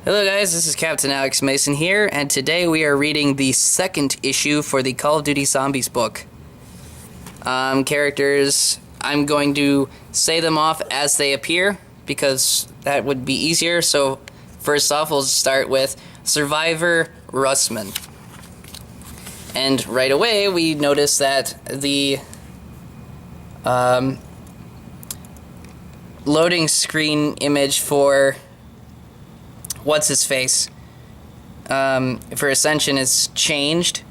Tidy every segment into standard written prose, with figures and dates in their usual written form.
Hello guys, this is Captain Alex Mason here, and today we are reading the second issue for the Call of Duty Zombies book. Characters, I'm going to say them off as they appear, because that would be easier. So first off, we'll start with Survivor Russman. And right away, we notice that the loading screen image for what's-his-face for Ascension is changed.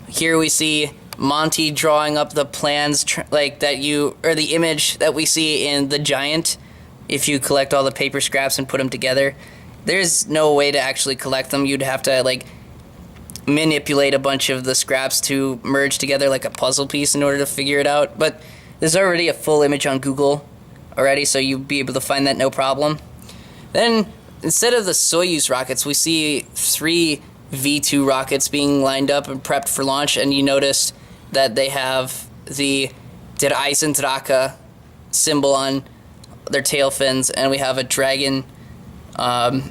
Here we see Monty drawing up the plans the image that we see in The Giant. If you collect all the paper scraps and put them together, there's no way to actually collect them. You'd have to manipulate a bunch of the scraps to merge together like a puzzle piece in order to figure it out. But there's already a full image on Google already, so you'd be able to find that no problem. Then instead of the Soyuz rockets, we see 3 V2 rockets being lined up and prepped for launch, and you notice that they have the Der Eisendrache symbol on their tail fins, and we have a dragon. I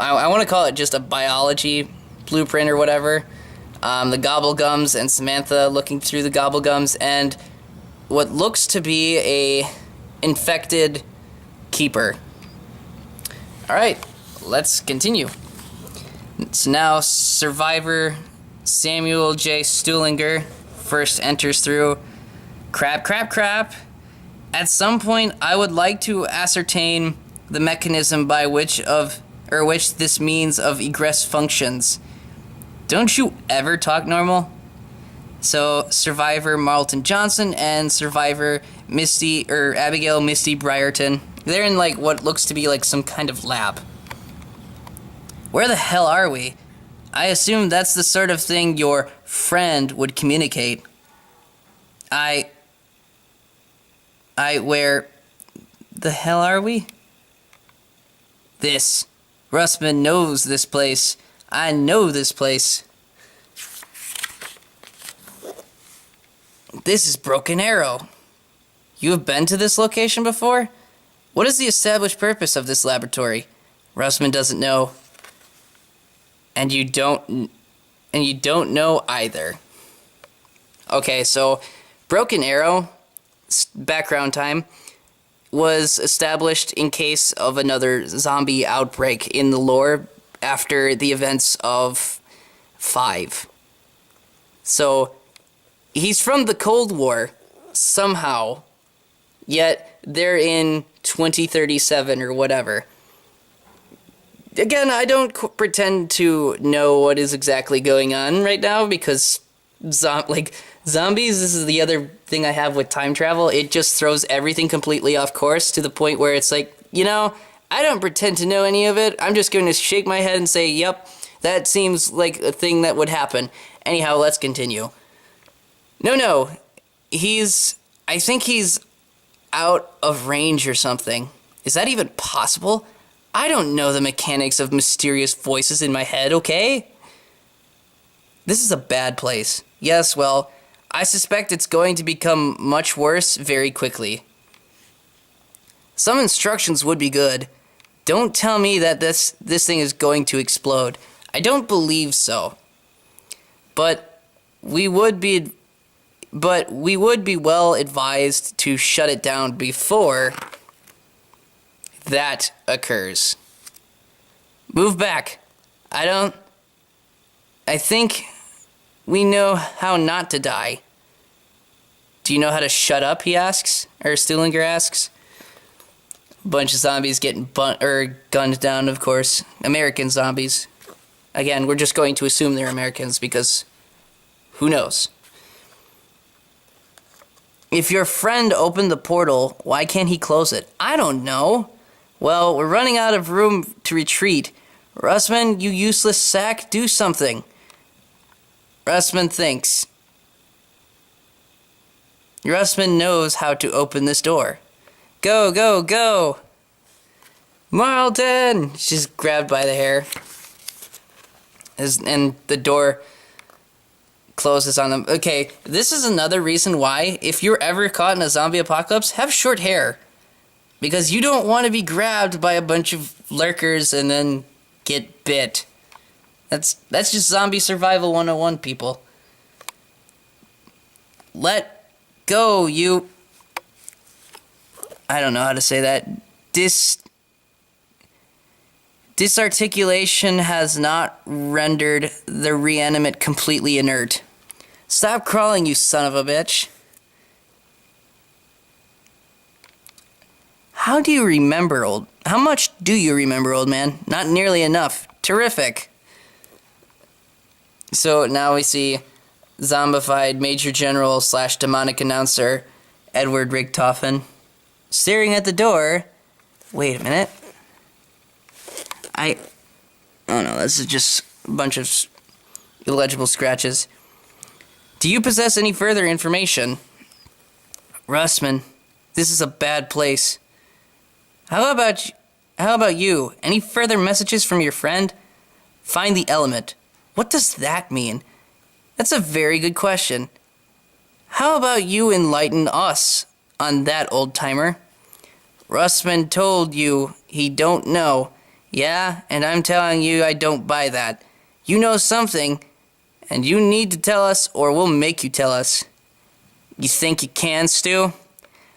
want to call it just a biology blueprint or whatever. The Gobblegums and Samantha looking through the Gobblegums, and what looks to be a infected keeper. Alright, let's continue. So now Survivor Samuel J. Stuhlinger first enters through. Crap. At some point, I would like to ascertain the mechanism by which this means of egress functions. Don't you ever talk normal? So Survivor Marlton Johnson and Survivor Abigail Misty Brierton. They're in what looks to be some kind of lab. Where the hell are we? I assume that's the sort of thing your friend would communicate. Where the hell are we? This. Russman knows this place. I know this place. This is Broken Arrow. You have been to this location before? What is the established purpose of this laboratory? Russman doesn't know. And you don't know either. Okay, so Broken Arrow, background time, was established in case of another zombie outbreak in the lore after the events of 5. So he's from the Cold War somehow, yet they're in 2037 or whatever. Again, I don't pretend to know what is exactly going on right now, because zombies, this is the other thing I have with time travel. It just throws everything completely off course to the point where it's I don't pretend to know any of it. I'm just going to shake my head and say, yep, that seems like a thing that would happen. Anyhow, let's continue. No, I think he's out of range or something. Is that even possible? I don't know the mechanics of mysterious voices in my head, okay? This is a bad place. Yes, well, I suspect it's going to become much worse very quickly. Some instructions would be good. Don't tell me that this thing is going to explode. I don't believe so. But we would be well advised to shut it down before that occurs. Move back. I think we know how not to die. Do you know how to shut up, he asks? Or Stuhlinger asks. A bunch of zombies getting gunned down, of course. American zombies. Again, we're just going to assume they're Americans because who knows? If your friend opened the portal, why can't he close it? I don't know. Well, we're running out of room to retreat. Russman, you useless sack, do something. Russman thinks. Russman knows how to open this door. Go! Marlton! She's grabbed by the hair. And the door closes on them. Okay, this is another reason why, if you're ever caught in a zombie apocalypse, have short hair. Because you don't want to be grabbed by a bunch of lurkers and then get bit. That's just zombie survival 101, people. Let go, you... I don't know how to say that. Disarticulation has not rendered the reanimate completely inert. Stop crawling, you son of a bitch. How much do you remember, old man? Not nearly enough. Terrific. So now we see zombified Major General / demonic announcer Edward Richtofen staring at the door. Wait a minute. Oh no, this is just a bunch of illegible scratches. Do you possess any further information? Russman, this is a bad place. How about you? Any further messages from your friend? Find the element. What does that mean? That's a very good question. How about you enlighten us on that, old-timer? Russman told you he don't know. Yeah, and I'm telling you I don't buy that. You know something, and you need to tell us or we'll make you tell us. You think you can, Stu?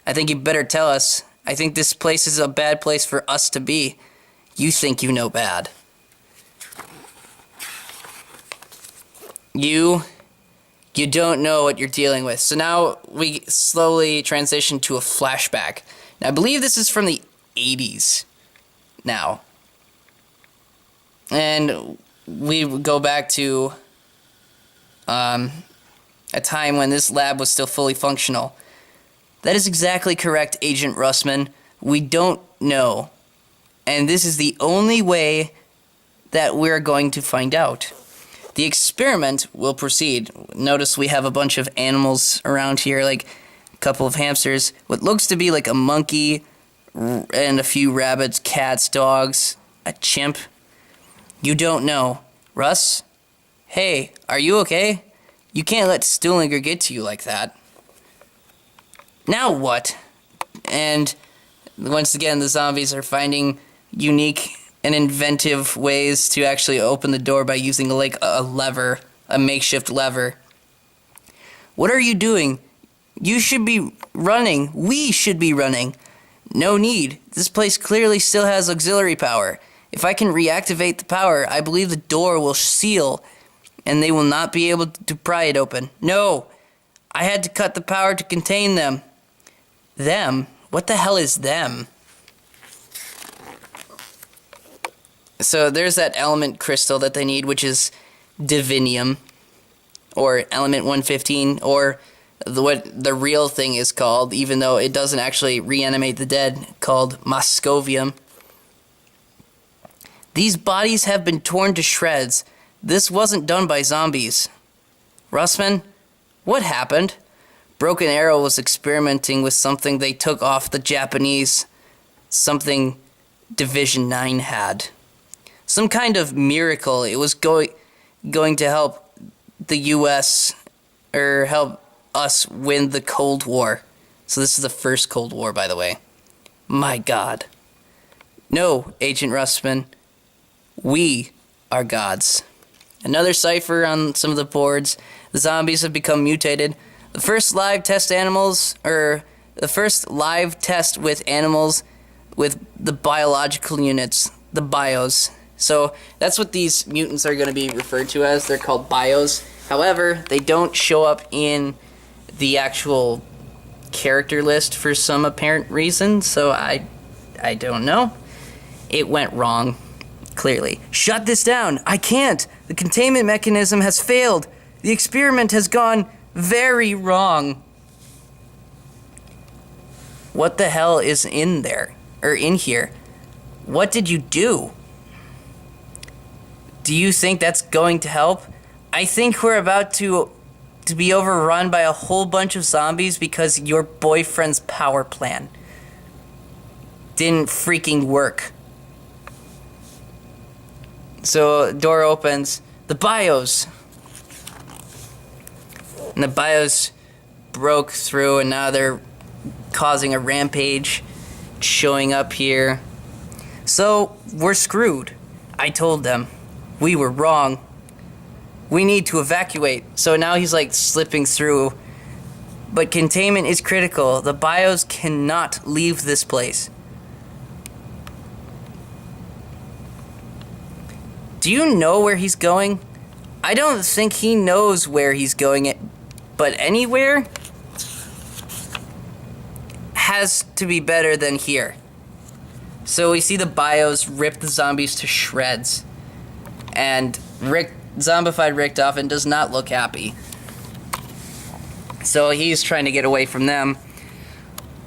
I think you better tell us. I think this place is a bad place for us to be. You think you know bad. You don't know what you're dealing with. So now we slowly transition to a flashback. Now I believe this is from the 80s now. And we go back to a time when this lab was still fully functional. That is exactly correct, Agent Russman. We don't know. And this is the only way that we're going to find out. The experiment will proceed. Notice we have a bunch of animals around here, like a couple of hamsters, what looks to be like a monkey, and a few rabbits, cats, dogs, a chimp. You don't know. Russ? Hey, are you okay? You can't let Stuhlinger get to you like that. Now what? And once again, the zombies are finding unique and inventive ways to actually open the door by using like a lever, a makeshift lever. What are you doing? You should be running. We should be running. No need. This place clearly still has auxiliary power. If I can reactivate the power, I believe the door will seal and they will not be able to pry it open. No! I had to cut the power to contain them. Them? What the hell is them? So there's that element crystal that they need, which is divinium, or element 115, or what the real thing is called, even though it doesn't actually reanimate the dead, called moscovium. These bodies have been torn to shreds. This wasn't done by zombies. Russman, what happened? Broken Arrow was experimenting with something they took off the Japanese, something Division 9 had. Some kind of miracle. It was going to help the U.S., or help us win the Cold War. So this is the first Cold War, by the way. My God. No, Agent Russman. We are gods. Another cipher on some of the boards. The zombies have become mutated. The first live test with animals with the biological units, the bios. So that's what these mutants are going to be referred to as. They're called bios. However, they don't show up in the actual character list for some apparent reason, so I don't know. It went wrong, clearly. Shut this down! I can't! The containment mechanism has failed! The experiment has gone very wrong. What the hell is in there? Or in here? What did you do? Do you think that's going to help? I think we're about to be overrun by a whole bunch of zombies because your boyfriend's power plan didn't freaking work. So, door opens. The bios. And the bios broke through and now they're causing a rampage, showing up here. So, we're screwed. I told them. We were wrong. We need to evacuate. So now he's like slipping through. But containment is critical. The bios cannot leave this place. Do you know where he's going? I don't think he knows where he's going, but anywhere has to be better than here. So we see the bios rip the zombies to shreds. And zombified Richtofen does not look happy. So he's trying to get away from them.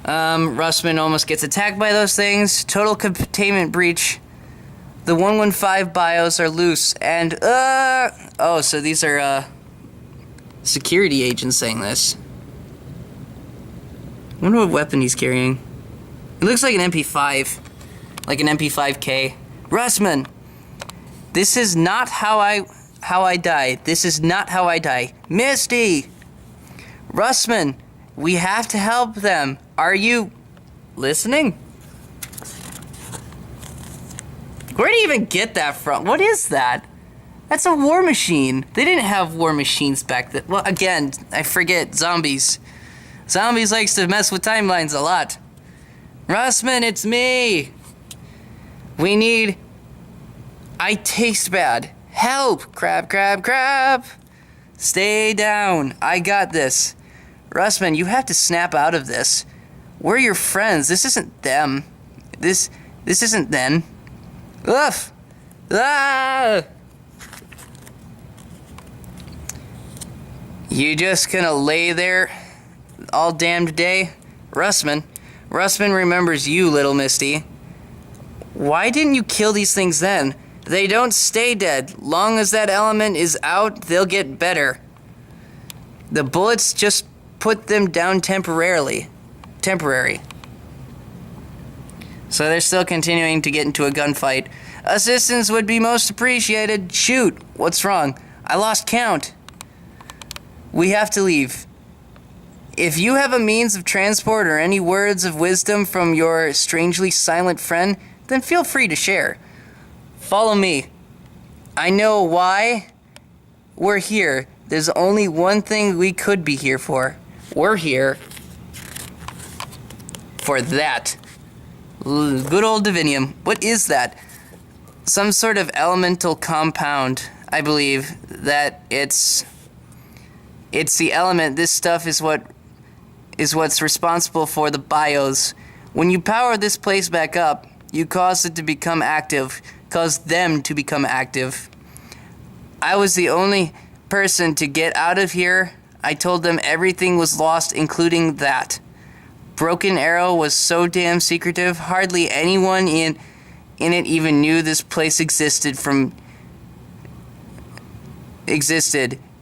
Russman almost gets attacked by those things. Total containment breach. The 115 bios are loose, and, oh, so these are, security agents saying this. I wonder what weapon he's carrying. It looks like an MP5. Like an MP5K. Russman! This is not how I die. This is not how I die. Misty! Russman! We have to help them. Are you listening? Where do you even get that from? What is that? That's a war machine. They didn't have war machines back then. Well, again, I forget. Zombies. Zombies likes to mess with timelines a lot. Russman, it's me. We need... I taste bad. Help! Crab, crab, crab! Stay down. I got this. Russman, you have to snap out of this. We're your friends. This isn't them. This isn't them. Ugh! Ah! You just gonna lay there all damned day? Russman remembers you, little Misty. Why didn't you kill these things then? They don't stay dead. Long as that element is out, they'll get better. The bullets just put them down temporarily. Temporary. So they're still continuing to get into a gunfight. Assistance would be most appreciated. Shoot! What's wrong? I lost count. We have to leave. If you have a means of transport or any words of wisdom from your strangely silent friend, then feel free to share. Follow me. I know why we're here. There's only one thing we could be here for. We're here for that. Good old divinium. What is that? Some sort of elemental compound, I believe. That it's the element. This stuff is what's responsible for the bios. When you power this place back up, you cause it to become active. Cause them to become active. I was the only person to get out of here. I told them everything was lost, including that. Broken Arrow was so damn secretive, hardly anyone in it even knew this place existed.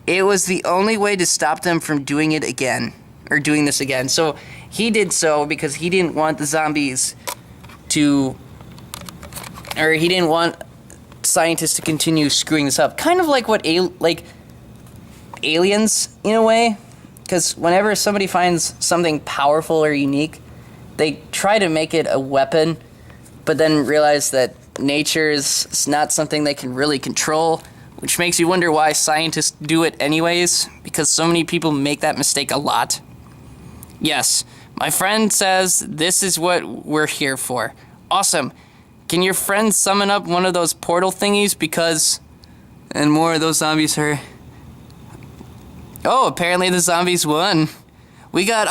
It was the only way to stop them from doing it again, or doing this again. So he did so because he didn't want the zombies to, or he didn't want scientists to continue screwing this up. Kind of like what aliens, in a way. Because whenever somebody finds something powerful or unique, they try to make it a weapon, but then realize that nature is not something they can really control, which makes you wonder why scientists do it anyways, because so many people make that mistake a lot. Yes, my friend says this is what we're here for. Awesome. Can your friend summon up one of those portal thingies, because... And more of those zombies are... Oh, apparently the zombies won. We got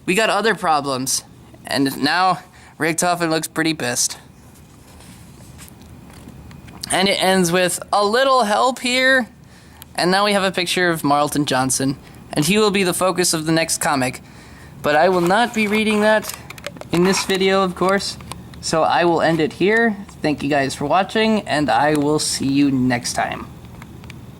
other problems. And now Richtofen looks pretty pissed. And it ends with a little help here. And now we have a picture of Marlton Johnson. And he will be the focus of the next comic. But I will not be reading that in this video, of course. So I will end it here. Thank you guys for watching, and I will see you next time.